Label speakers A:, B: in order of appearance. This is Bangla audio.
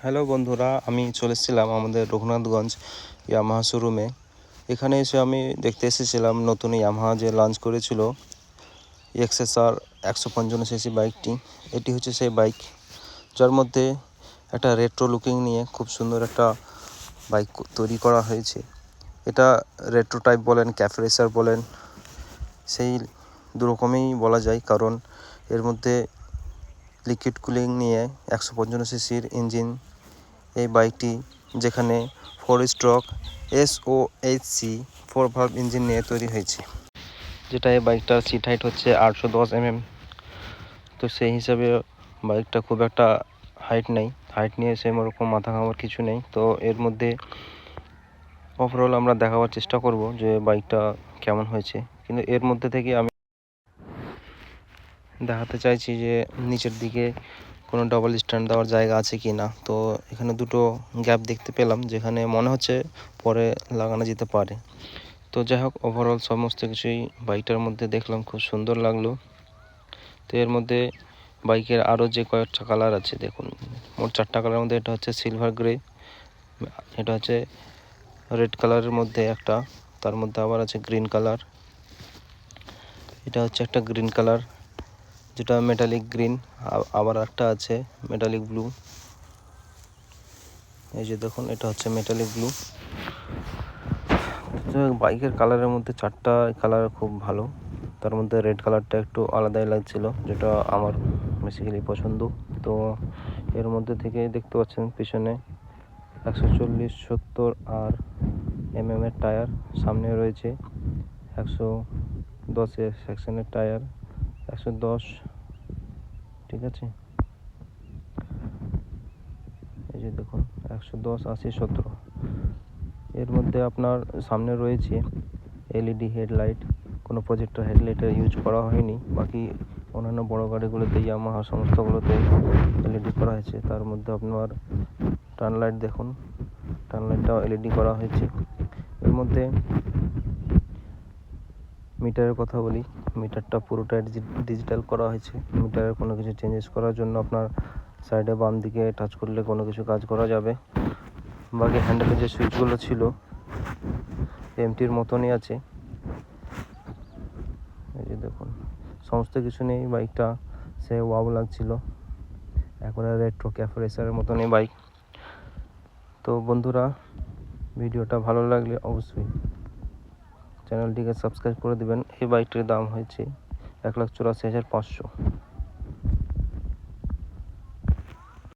A: হ্যালো বন্ধুরা, আমি চলে এসেছিলাম আমাদের রঘুনাথগঞ্জ ইয়ামাহা শোরুমে। এখানে এসে আমি দেখতে এসেছিলাম নতুন ইয়ামাহা যে লঞ্চ করেছিল এক্সএসআর 155 সিসি বাইকটি। এটি হচ্ছে সেই বাইক যার মধ্যে একটা রেট্রো লুকিং নিয়ে খুব সুন্দর একটা বাইক তৈরি করা হয়েছে। এটা রেট্রো টাইপ বলেন, ক্যাফে রেসার বলেন, সেই দুরকমই বলা যায়, কারণ এর মধ্যে লিকুইড কুলিং নিয়ে 155 সিসির ইঞ্জিন এই বাইকটি, যেখানে 4 স্ট্রোক SOHC 4 ভালভ ইঞ্জিন নিয়ে তৈরি হয়েছে, যেটা এই বাইকটার সিট হাইট হচ্ছে 810 mm। তো সেই হিসাবে বাইকটা খুব একটা হাইট নেই, হাইট নিয়ে সেরকম মাথা ঘামার কিছু নেই। তো এর মধ্যে ওভারঅল আমরা দেখাবার চেষ্টা করব যে বাইকটা কেমন হয়েছে, কিন্তু এর মধ্যে থেকে আমি দেখাতে চাইছি যে নিচের দিকে কোনো ডাবল স্ট্যান্ড দেওয়ার জায়গা আছে কি না। তো এখানে দুটো গ্যাপ দেখতে পেলাম, যেখানে মনে হচ্ছে পরে লাগানো যেতে পারে। তো যাই হোক, ওভারঅল সমস্ত কিছুই বাইকটার মধ্যে দেখলাম, খুব সুন্দর লাগলো। তো এর মধ্যে বাইকের আরও যে কয়েকটা কালার আছে, দেখুন মোট 4টা কালারের মধ্যে এটা হচ্ছে সিলভার গ্রে, এটা হচ্ছে রেড কালারের মধ্যে একটা, তার মধ্যে আবার আছে গ্রিন কালার, এটা হচ্ছে একটা গ্রিন কালার যেটা মেটালিক গ্রিন, আবার একটা আছে মেটালিক ব্লু। এই যে দেখুন, এটা হচ্ছে মেটালিক ব্লু। বাইকের কালারের মধ্যে 4টা কালার খুব ভালো, তার মধ্যে রেড কালারটা একটু আলাদাই লাগছিল, যেটা আমার বেসিক্যালি পছন্দ। তো এর মধ্যে থেকে দেখতে পাচ্ছেন পিছনে 140-70 আর mm এর টায়ার, সামনে রয়েছে 110 সেকশনের টায়ার, 110, ঠিক আছে। এই যে দেখুন 110, 80, 17। এর মধ্যে আপনার সামনে রয়েছে LED হেডলাইট, কোনো প্রজেক্টর হেডলাইটের ইউজ করা হয়নি, বাকি অন্যান্য বড় গাড়িগুলোতে ইয়ামাহা সমস্তগুলোতে LED করা হয়েছে। তার মধ্যে আপনার টার্ন লাইট দেখুন, টার্ন লাইটটাও LED করা হয়েছে। এর মধ্যে মিটারের কথা বলি, মিটারটা পুরোটাই ডিজিটাল করা হয়েছে। মিটারের কোনো কিছু চেঞ্জেস করার জন্য আপনার সাইডে বাম দিকে টাচ করলে কোনো কিছু কাজ করা যাবে। বাকি হ্যান্ডেলের যে সুইচগুলো ছিল এমটির মতনই আছে। এই যে দেখুন, সমস্ত কিছু নেই, বাইকটা সে ওয়াও লাগছিল, এখন রেট্রো ক্যাফে রেসারের মতনই বাইক। তো বন্ধুরা, ভিডিওটা ভালো লাগলে অবশ্যই চ্যানেলটিকে সাবস্ক্রাইব করে দেবেন। এই বাইকটির দাম হয়েছে 1,84,500।